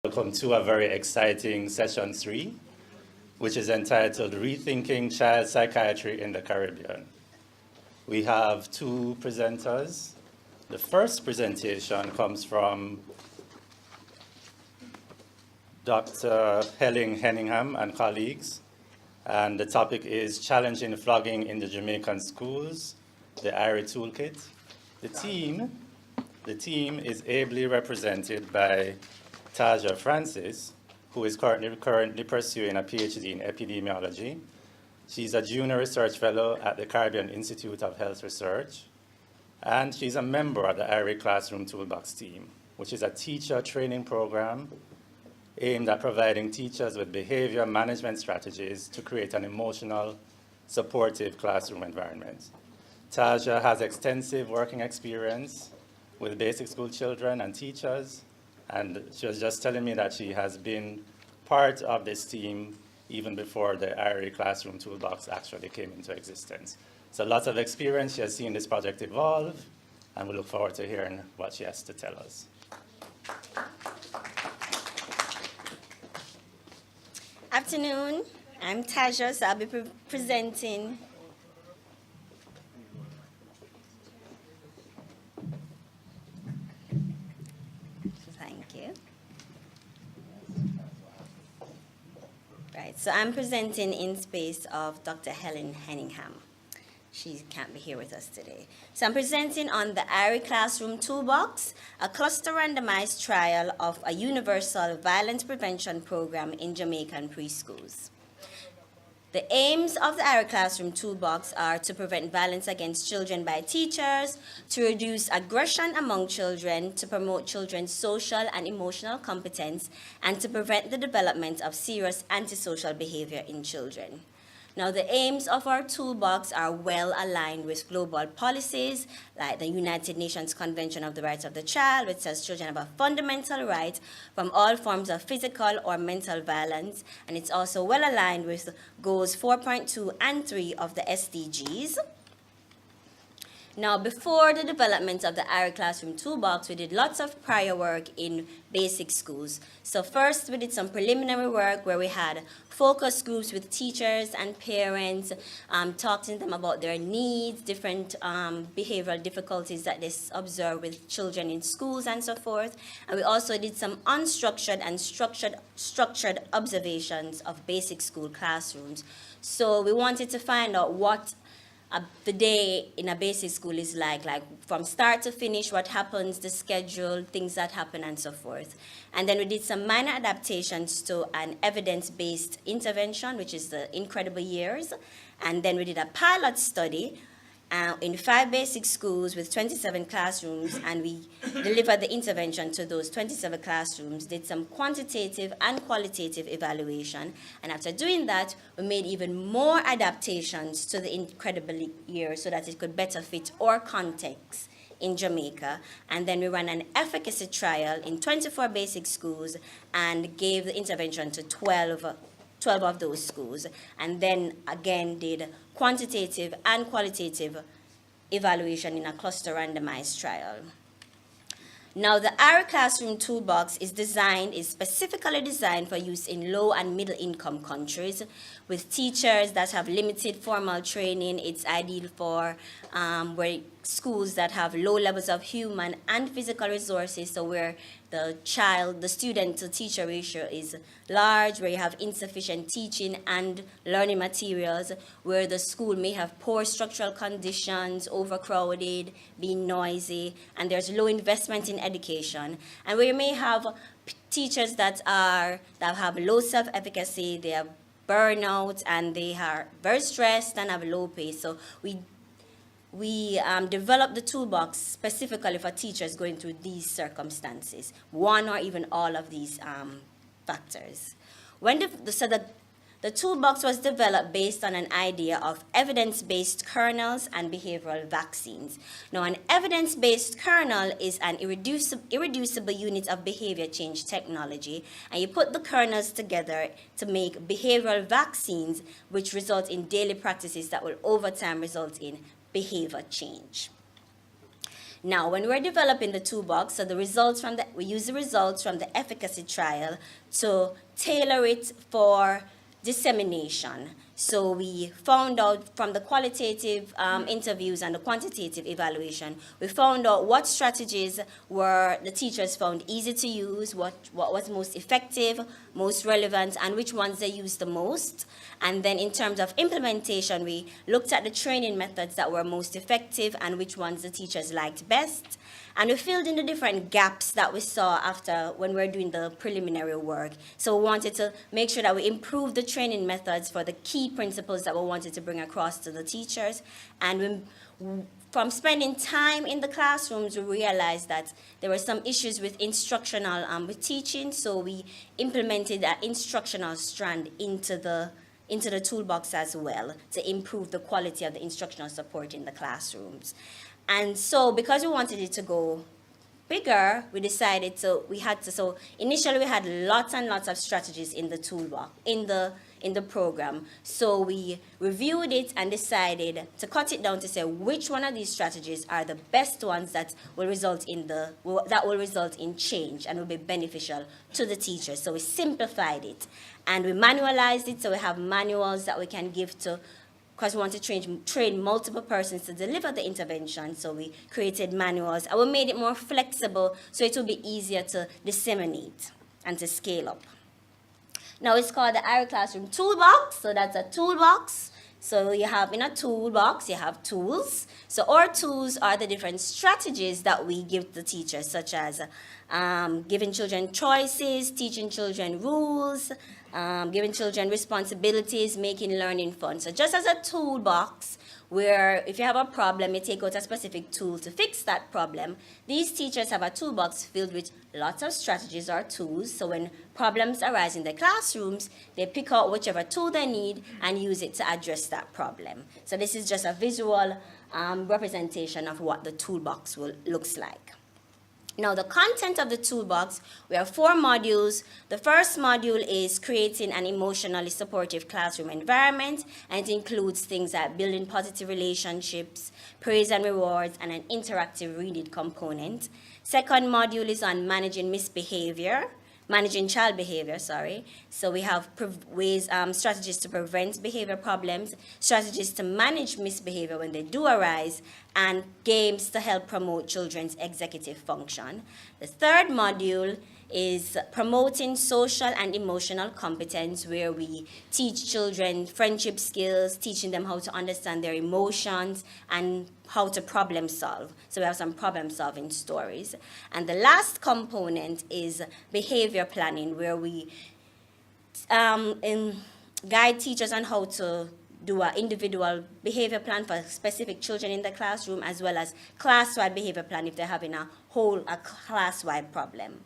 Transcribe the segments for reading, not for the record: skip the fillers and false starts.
Welcome to a very exciting session 3, which is entitled Rethinking Child Psychiatry in the Caribbean. We have 2 presenters. The first presentation comes from Dr. Helen Henningham and colleagues, and the topic is Challenging Flogging in the Jamaican Schools, the Irie Toolkit. The team is ably represented by Taja Francis, who is currently pursuing a PhD in epidemiology. She's a junior research fellow at the Caribbean Institute of Health Research, and she's a member of the Irie Classroom Toolbox team, which is a teacher training program aimed at providing teachers with behavior management strategies to create an emotional, supportive classroom environment. Taja has extensive working experience with basic school children and teachers, and she was just telling me that she has been part of this team even before the Irie Classroom Toolbox actually came into existence. So lots of experience. She has seen this project evolve, and we look forward to hearing what she has to tell us. Afternoon, I'm Taja, so I'll be presenting. Thank you. Right, so I'm presenting in space of Dr. Helen Henningham. She can't be here with us today. So I'm presenting on the Irie Classroom Toolbox, a cluster randomized trial of a universal violence prevention program in Jamaican preschools. The aims of the Irie Classroom Toolbox are to prevent violence against children by teachers, to reduce aggression among children, to promote children's social and emotional competence, and to prevent the development of serious antisocial behavior in children. Now, the aims of our toolbox are well aligned with global policies like the United Nations Convention of the Rights of the Child, which says children have a fundamental right from all forms of physical or mental violence, and it's also well aligned with goals 4.2 and 3 of the SDGs. Now, before the development of the Irie Classroom Toolbox, we did lots of prior work in basic schools. So first, we did some preliminary work where we had focus groups with teachers and parents, talking to them about their needs, different behavioral difficulties that they observe with children in schools and so forth. And we also did some unstructured and structured observations of basic school classrooms. So we wanted to find out what the day in a basic school is like from start to finish, what happens, the schedule, things that happen, and so forth. And then we did some minor adaptations to an evidence-based intervention, which is the Incredible Years. And then we did a pilot study in 5 basic schools with 27 classrooms, and we delivered the intervention to those 27 classrooms, did some quantitative and qualitative evaluation, and after doing that, we made even more adaptations to the Incredible Year so that it could better fit our context in Jamaica. And then we ran an efficacy trial in 24 basic schools and gave the intervention to 12 of those schools, and then again did quantitative and qualitative evaluation in a cluster randomized trial. Now, the Irie Classroom Toolbox is specifically designed for use in low and middle income countries with teachers that have limited formal training. It's ideal for where schools that have low levels of human and physical resources, so where the student to teacher ratio is large, where you have insufficient teaching and learning materials, where the school may have poor structural conditions, overcrowded, being noisy, and there's low investment in education, and where you may have teachers that have low self-efficacy, they have burnout, and they are very stressed and have low pay. So we developed the toolbox specifically for teachers going through these circumstances, one or even all of these factors. The toolbox was developed based on an idea of evidence-based kernels and behavioral vaccines. Now, an evidence-based kernel is an irreducible unit of behavior change technology, and you put the kernels together to make behavioral vaccines, which result in daily practices that will over time result in behavior change. Now, when we're developing the toolbox, so we use the results from the efficacy trial to tailor it for dissemination. So we found out from the qualitative interviews and the quantitative evaluation, we found out what strategies were the teachers found easy to use, what was most effective, most relevant, and which ones they used the most. And then in terms of implementation, we looked at the training methods that were most effective and which ones the teachers liked best. And we filled in the different gaps that we saw after when we were doing the preliminary work. So we wanted to make sure that we improved the training methods for the key principles that we wanted to bring across to the teachers. And from spending time in the classrooms, we realized that there were some issues with with teaching. So we implemented that instructional strand into the toolbox as well to improve the quality of the instructional support in the classrooms. And so because we wanted it to go bigger, we decided so initially we had lots and lots of strategies in the toolbox, in the program. So we reviewed it and decided to cut it down to say which one of these strategies are the best ones that will result in change and will be beneficial to the teachers. So we simplified it and we manualized it, so we have manuals that we can give to, because we want to train multiple persons to deliver the intervention, so we created manuals and we made it more flexible so it will be easier to disseminate and to scale up. Now it's called the Irie Classroom Toolbox, so that's a toolbox. So you have in a toolbox, you have tools. So our tools are the different strategies that we give the teachers, such as giving children choices, teaching children rules, giving children responsibilities, making learning fun. So just as a toolbox, where if you have a problem, you take out a specific tool to fix that problem, these teachers have a toolbox filled with lots of strategies or tools. So when problems arise in the classrooms, they pick out whichever tool they need and use it to address that problem. So this is just a visual representation of what the toolbox looks like. Now, the content of the toolbox, we have 4 modules. The first module is creating an emotionally supportive classroom environment, and it includes things like building positive relationships, praise and rewards, and an interactive reading component. Second module is on managing child behavior, So we have strategies to prevent behavior problems, strategies to manage misbehavior when they do arise, and games to help promote children's executive function. The third module is promoting social and emotional competence, where we teach children friendship skills, teaching them how to understand their emotions and how to problem solve. So we have some problem solving stories. And the last component is behavior planning, where we guide teachers on how to do an individual behavior plan for specific children in the classroom, as well as class-wide behavior plan if they're having a class-wide problem.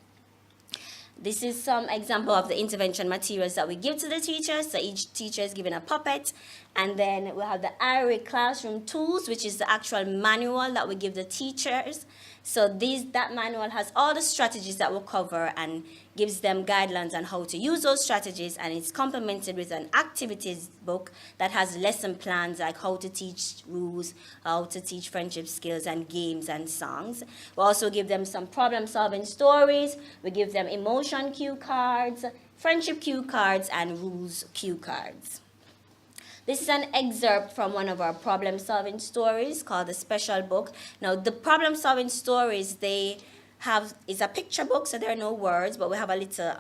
This is some example of the intervention materials that we give to the teachers. So each teacher is given a puppet. And then we have the Irie Classroom Tools, which is the actual manual that we give the teachers. So that manual has all the strategies that we'll cover and gives them guidelines on how to use those strategies. And it's complemented with an activities book that has lesson plans, like how to teach rules, how to teach friendship skills, and games and songs. We also give them some problem-solving stories. We give them emotion cue cards, friendship cue cards, and rules cue cards. This is an excerpt from one of our problem-solving stories called The Special Book. Now, the problem-solving stories, it's a picture book, so there are no words, but we have a little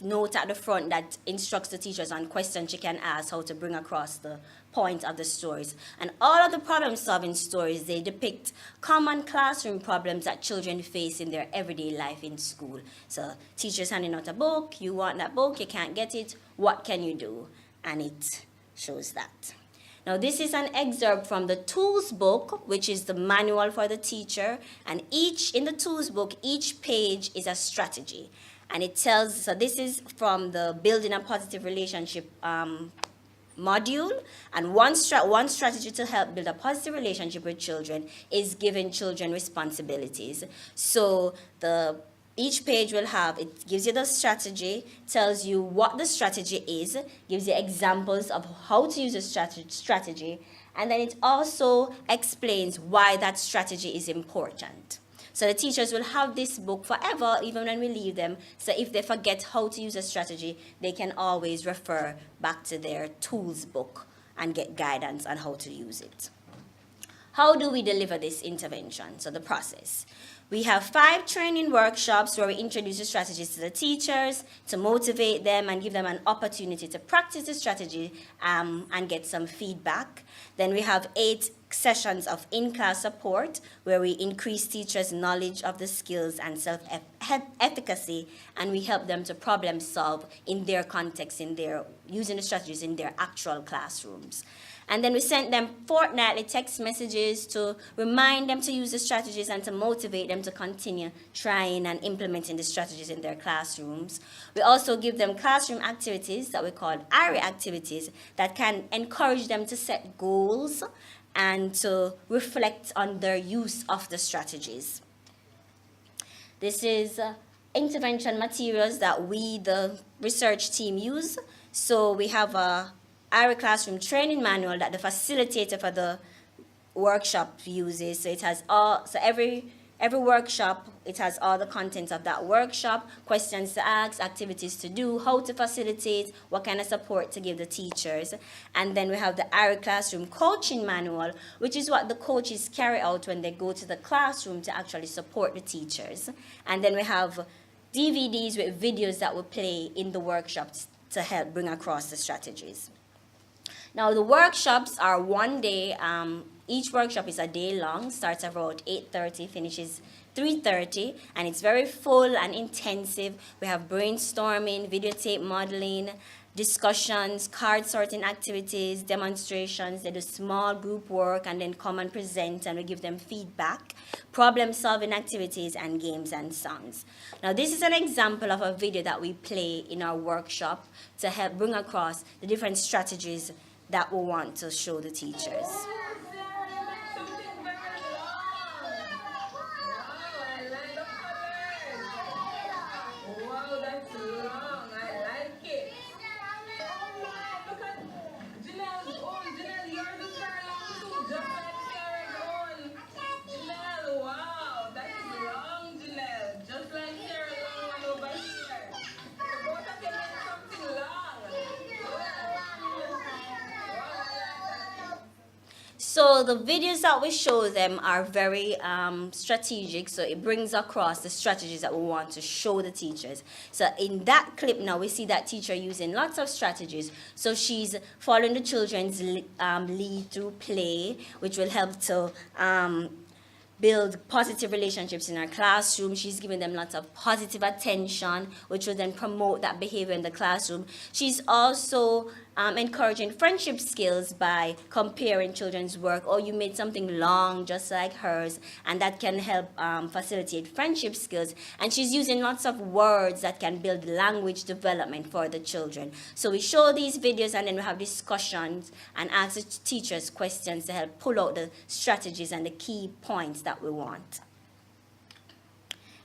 note at the front that instructs the teachers on questions she can ask, how to bring across the point of the stories. And all of the problem-solving stories, they depict common classroom problems that children face in their everyday life in school. So teachers handing out a book, you want that book, you can't get it, what can you do? And it shows that. Now, this is an excerpt from the Tools book, which is the manual for the teacher. And in the Tools book, each page is a strategy. And it tells, so this is from the Building a Positive Relationship module. And one strategy to help build a positive relationship with children is giving children responsibilities. So each page it gives you the strategy, tells you what the strategy is, gives you examples of how to use the strategy, And then it also explains why that strategy is important. So the teachers will have this book forever, even when we leave them. So if they forget how to use a strategy, they can always refer back to their tools book and get guidance on how to use it. How do we deliver this intervention? So the process. We have 5 training workshops where we introduce the strategies to the teachers to motivate them and give them an opportunity to practice the strategy and get some feedback. Then we have 8 sessions of in-class support where we increase teachers' knowledge of the skills and self-efficacy, and we help them to problem solve in their context, using the strategies in their actual classrooms. And then we sent them fortnightly text messages to remind them to use the strategies and to motivate them to continue trying and implementing the strategies in their classrooms. We also give them classroom activities that we call Irie activities that can encourage them to set goals and to reflect on their use of the strategies. This is intervention materials that we, the research team, use. So we have a Irie classroom training manual that the facilitator for the workshop uses. So it has every workshop, it has all the contents of that workshop, questions to ask, activities to do, how to facilitate, what kind of support to give the teachers. And then we have the Irie classroom coaching manual, which is what the coaches carry out when they go to the classroom to actually support the teachers. And then we have DVDs with videos that will play in the workshops to help bring across the strategies. Now, the workshops are one day. Each workshop is a day long, starts about 8:30, finishes 3:30, and it's very full and intensive. We have brainstorming, videotape modeling, discussions, card sorting activities, demonstrations. They do small group work and then come and present, and we give them feedback, problem solving activities, and games and songs. Now, this is an example of a video that we play in our workshop to help bring across the different strategies that we want to show the teachers. So the videos that we show them are very strategic, so it brings across the strategies that we want to show the teachers. So in that clip now, we see that teacher using lots of strategies. So she's following the children's lead through play, which will help to build positive relationships in her classroom. She's giving them lots of positive attention, which will then promote that behavior in the classroom. She's also encouraging friendship skills by comparing children's work. Oh, you made something long just like hers, and that can help facilitate friendship skills. And she's using lots of words that can build language development for the children. So we show these videos, and then we have discussions and ask the teachers questions to help pull out the strategies and the key points that we want.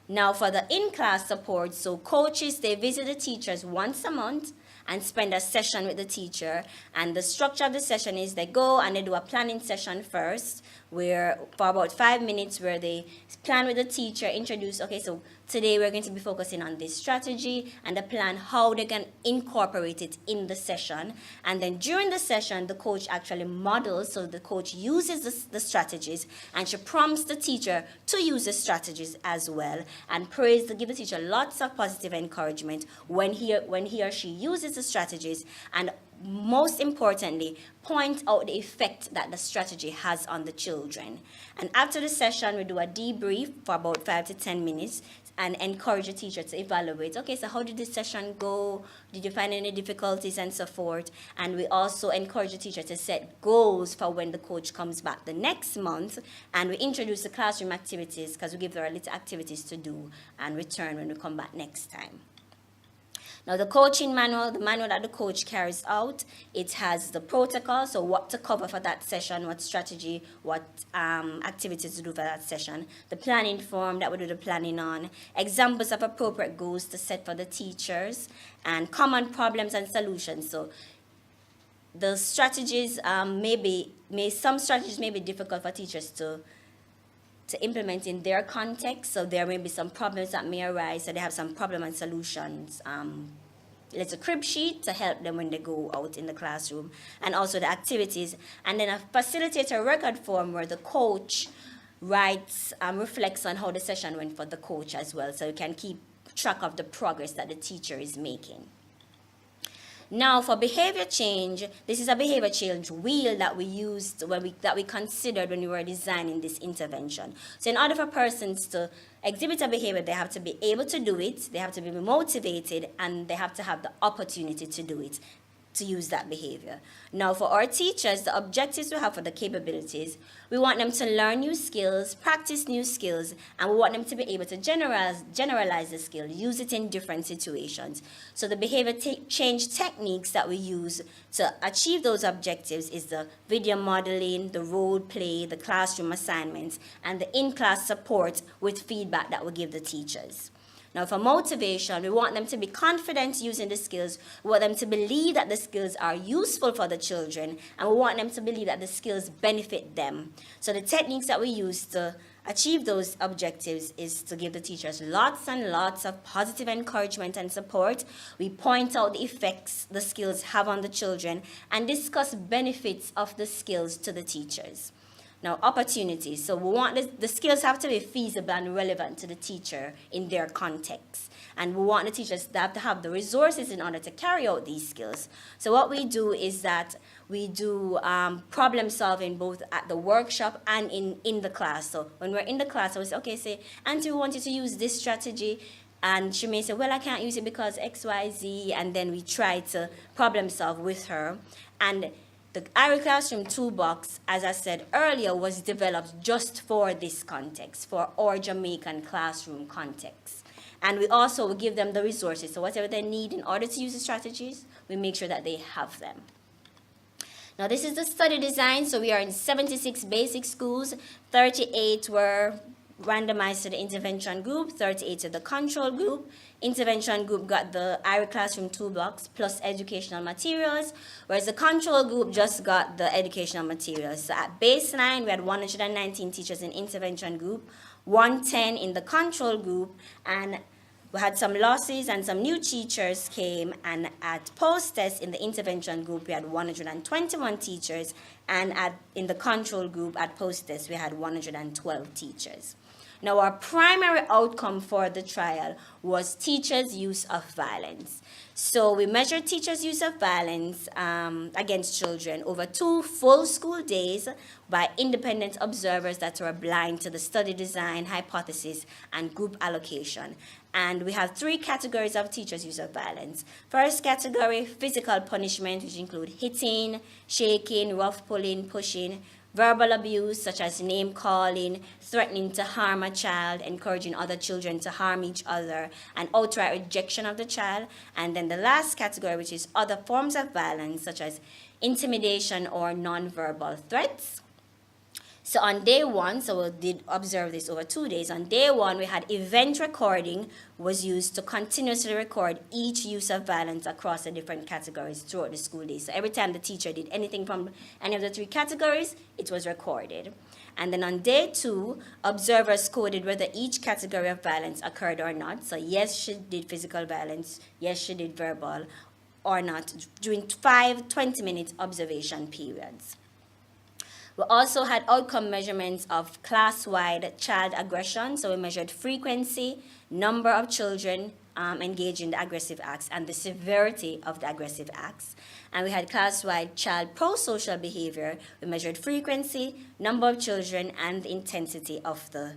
Now for the in-class support, so coaches, they visit the teachers once a month and spend a session with the teacher. And the structure of the session is they go and they do a planning session first, where for about 5 minutes, where they plan with the teacher, introduce, okay, so today we're going to be focusing on this strategy, and the plan how they can incorporate it in the session. And then during the session, the coach actually models, so the coach uses the strategies, and she prompts the teacher to use the strategies as well, and give the teacher lots of positive encouragement when he or she uses the strategies, and most importantly, point out the effect that the strategy has on the children. And after the session, we do a debrief for about 5 to 10 minutes and encourage the teacher to evaluate, okay, so how did this session go? Did you find any difficulties and so forth? And we also encourage the teacher to set goals for when the coach comes back the next month. And we introduce the classroom activities, because we give her a little activities to do and return when we come back next time. Now, the coaching manual, the manual that the coach carries out, it has the protocol, so what to cover for that session, what strategy, what activities to do for that session, the planning form that we do the planning on, examples of appropriate goals to set for the teachers, and common problems and solutions. So the strategies may be some strategies may be difficult for teachers to implement in their context, so there may be some problems that may arise, so they have some problem and solutions. It's a crib sheet to help them when they go out in the classroom, and also the activities, and then a facilitator record form where the coach writes, reflects on how the session went for the coach as well, so you can keep track of the progress that the teacher is making. Now, for behavior change, this is a behavior change wheel that we used that we considered when we were designing this intervention. So in order for persons to exhibit a behavior, they have to be able to do it, they have to be motivated, and they have to have the opportunity to do it, to use that behavior. Now, for our teachers, the objectives we have for the capabilities, we want them to learn new skills, practice new skills, and we want them to be able to generalize the skill, use it in different situations. So the behavior change techniques that we use to achieve those objectives is the video modeling, the role play, the classroom assignments, and the in-class support with feedback that we give the teachers. Now, for motivation, we want them to be confident using the skills. We want them to believe that the skills are useful for the children, and we want them to believe that the skills benefit them. So the techniques that we use to achieve those objectives is to give the teachers lots and lots of positive encouragement and support. We point out the effects the skills have on the children and discuss benefits of the skills to the teachers. Now, opportunities. So we want the skills have to be feasible and relevant to the teacher in their context. And we want the teachers to have the resources in order to carry out these skills. So what we do is that we do problem solving both at the workshop and in the class. So when we're in the class, I would say, okay, say, Auntie, we want you to use this strategy. And she may say, well, I can't use it because X, Y, Z. And then we try to problem solve with her. And the Irie Classroom Toolbox, as I said earlier, was developed just for this context, for our Jamaican classroom context. And we also will give them the resources. So whatever they need in order to use the strategies, we make sure that they have them. Now, this is the study design. So we are in 76 basic schools. 38 were randomized to the intervention group, 38 to the control group. Intervention group got the Irie Classroom Toolbox plus educational materials, whereas the control group just got the educational materials. So at baseline, we had 119 teachers in intervention group, 110 in the control group, and we had some losses and some new teachers came, and at post-test in the intervention group, we had 121 teachers, and in the control group at post-test, we had 112 teachers. Now, our primary outcome for the trial was teachers' use of violence. So we measured teachers' use of violence against children over 2 full school days by independent observers that were blind to the study design, hypothesis, and group allocation. And we have 3 categories of teachers' use of violence. First category, physical punishment, which include hitting, shaking, rough pulling, pushing. Verbal abuse, such as name calling, threatening to harm a child, encouraging other children to harm each other, and outright rejection of the child. And then the last category, which is other forms of violence, such as intimidation or nonverbal threats. So on day 1, so we did observe this over 2 days. On day 1, we had event recording was used to continuously record each use of violence across the different categories throughout the school day. So every time the teacher did anything from any of the 3 categories, it was recorded. And then on day 2, observers coded whether each category of violence occurred or not. So yes, she did physical violence. Yes, she did verbal or not during 5 20-minute observation periods. We also had outcome measurements of class-wide child aggression. So we measured frequency, number of children engaged in the aggressive acts, and the severity of the aggressive acts. And we had class-wide child pro-social behavior. We measured frequency, number of children, and the intensity of the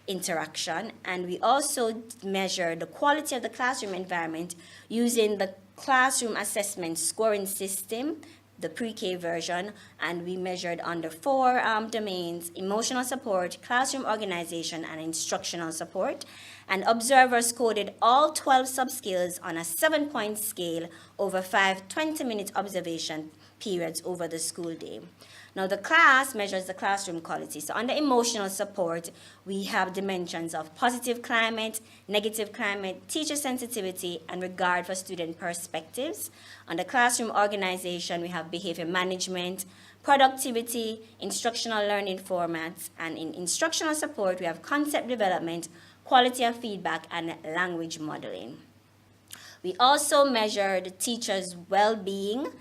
interaction. And we also measured the quality of the classroom environment using the classroom assessment scoring system, the pre-K version, and we measured under 4 domains: emotional support, classroom organization, and instructional support. And observers coded all 12 subskills on a 7-point scale over 5 20-minute observation periods over the school day. Now, the class measures the classroom quality. So under emotional support, we have dimensions of positive climate, negative climate, teacher sensitivity, and regard for student perspectives. Under classroom organization, we have behavior management, productivity, instructional learning formats, and in instructional support, we have concept development, quality of feedback, and language modeling. We also measured teachers' well-being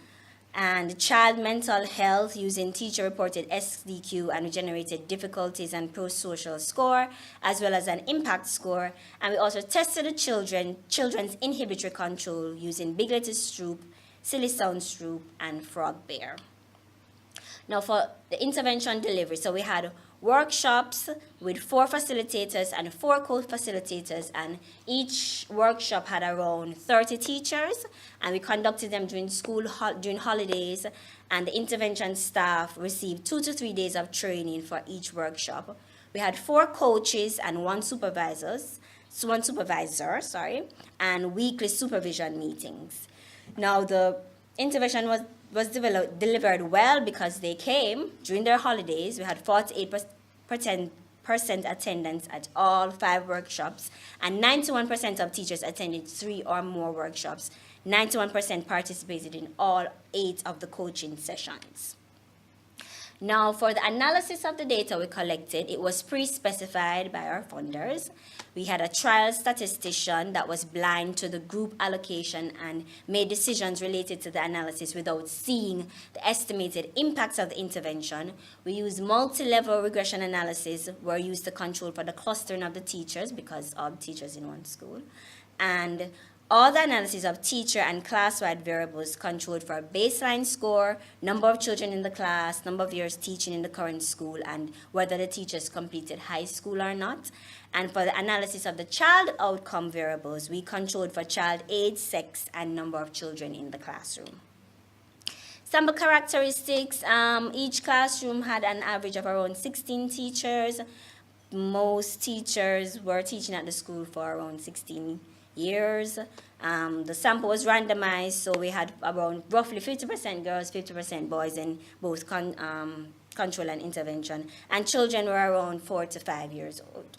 and child mental health using teacher-reported SDQ, and we generated difficulties and pro-social score, as well as an impact score. And we also tested the children's inhibitory control using Big Letter Stroop, Silly Sound Stroop, and Frog Bear. Now for the intervention delivery, so we had workshops with 4 facilitators and 4 co-facilitators, and each workshop had around 30 teachers, and we conducted them during during holidays, and the intervention staff received 2 to 3 days of training for each workshop. We had 4 coaches and 1 supervisor, and weekly supervision meetings. Now the intervention was delivered well because they came during their holidays. We had 48% attendance at all 5 workshops, and 91% of teachers attended 3 or more workshops. 91% participated in all 8 of the coaching sessions. Now, for the analysis of the data we collected, it was pre-specified by our funders. We had a trial statistician that was blind to the group allocation and made decisions related to the analysis without seeing the estimated impacts of the intervention. We used multi-level regression analysis were used to control for the clustering of the teachers because of teachers in one school. And all the analysis of teacher and class-wide variables controlled for baseline score, number of children in the class, number of years teaching in the current school, and whether the teachers completed high school or not. And for the analysis of the child outcome variables, we controlled for child age, sex, and number of children in the classroom. Sample characteristics, each classroom had an average of around 16 teachers. Most teachers were teaching at the school for around 16 years. The sample was randomized, so we had around roughly 50% girls, 50% boys in both control and intervention, and children were around 4 to 5 years old.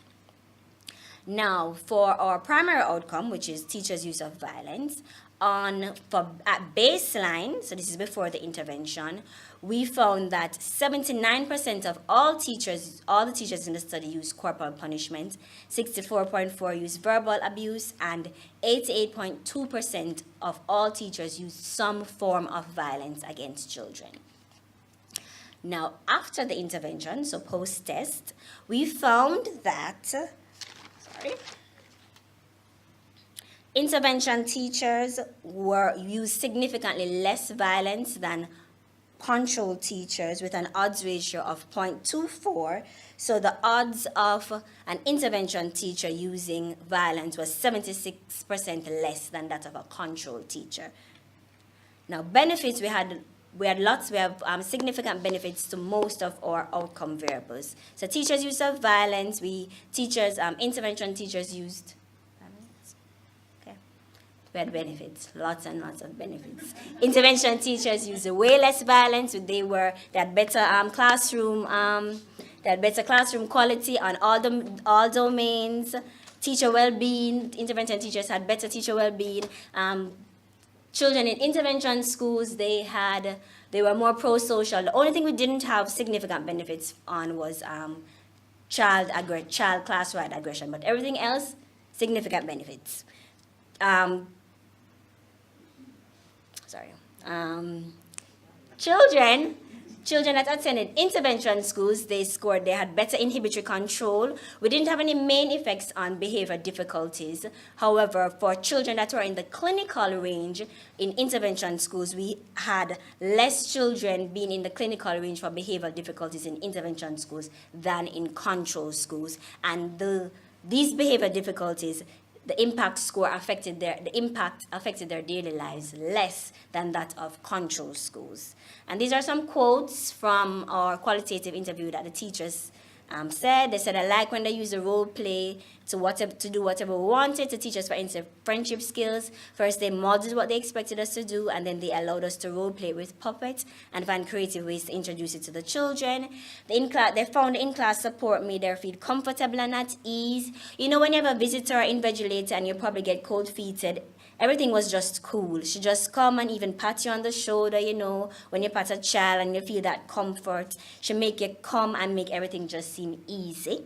Now, for our primary outcome, which is teachers' use of violence, at baseline, so this is before the intervention, we found that 79% of all the teachers in the study used corporal punishment, 64.4% used verbal abuse, and 88.2% of all teachers used some form of violence against children. Now, after the intervention, so post-test, we found that, intervention teachers used significantly less violence than control teachers with an odds ratio of 0.24. So the odds of an intervention teacher using violence was 76% less than that of a control teacher. Now benefits, we have significant benefits to most of our outcome variables. So teachers' use of violence, intervention teachers used violence. Okay. We had benefits, lots and lots of benefits. Intervention teachers used way less violence. They had better classroom quality on all domains. Teacher well-being, intervention teachers had better teacher well-being. Children in intervention schools, they were more pro-social. The only thing we didn't have significant benefits on was child class-wide aggression, but everything else, significant benefits. Children that attended intervention schools, they had better inhibitory control. We didn't have any main effects on behavior difficulties. However, for children that were in the clinical range in intervention schools, we had less children being in the clinical range for behavioral difficulties in intervention schools than in control schools. And these behavior difficulties, the impact affected their daily lives less than that of control schools. And these are some quotes from our qualitative interview that the teachers said. They said, I like when they use the role play to do whatever we wanted, to teach us, for instance, friendship skills. First, they modeled what they expected us to do, and then they allowed us to role play with puppets and find creative ways to introduce it to the children. They found the in-class support made them feel comfortable and at ease. You know, when you have a visitor or invigilator and you probably get cold-feeted, everything was just cool. She just come and even pat you on the shoulder, you know, when you pat a child and you feel that comfort. She make you come and make everything just seem easy.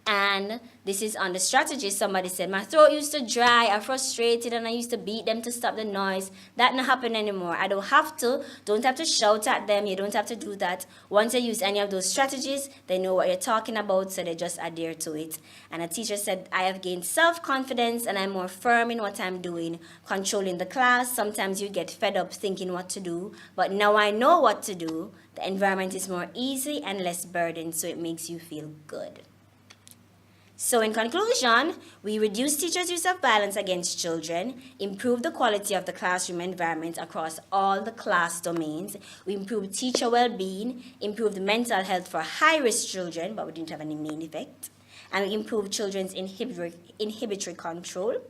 And this is on the strategy. Somebody said, my throat used to dry, I'm frustrated, and I used to beat them to stop the noise. That not happen anymore. I don't have to shout at them. You don't have to do that. Once you use any of those strategies, they know what you're talking about, so they just adhere to it. And a teacher said, I have gained self-confidence and I'm more firm in what I'm doing, controlling the class. Sometimes you get fed up thinking what to do, but now I know what to do. The environment is more easy and less burdened, so it makes you feel good. So in conclusion, we reduce teachers' use of violence against children, improve the quality of the classroom environment across all the class domains, we improve teacher well-being, improved mental health for high-risk children, but we didn't have any main effect, and we improved children's inhibitory control.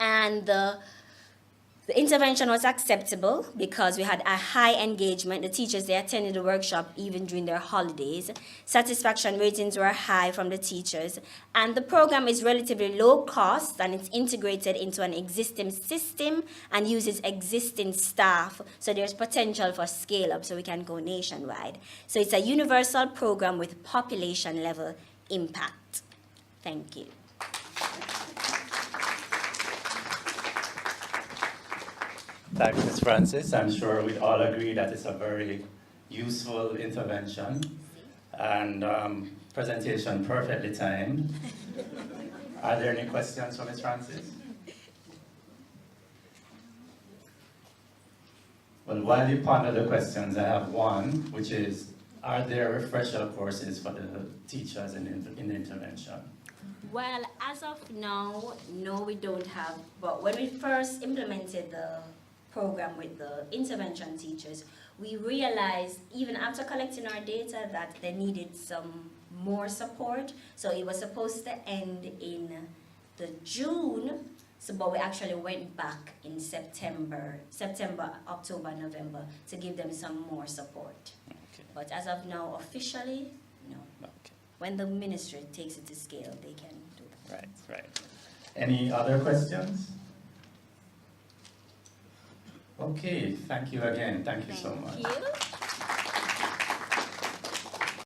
And the intervention was acceptable because we had a high engagement. The teachers, they attended the workshop even during their holidays. Satisfaction ratings were high from the teachers. And the program is relatively low cost, and it's integrated into an existing system and uses existing staff. So there's potential for scale up, so we can go nationwide. So it's a universal program with population level impact. Thank you. Thank you, Ms. Francis. I'm sure we all agree that it's a very useful intervention and presentation perfectly timed. Are there any questions for Ms. Francis? Well, while you ponder the questions, I have one, which is, are there refresher courses for the teachers in the intervention? Well, as of now, no, we don't have. But when we first implemented the program with the intervention teachers, we realized, even after collecting our data, that they needed some more support. So it was supposed to end in the June, but we actually went back in September, October, November to give them some more support. Okay. But as of now, officially, no. Okay. When the ministry takes it to scale, they can do that. Right. Any other questions? Okay, thank you again. Thank you so much. Thank you.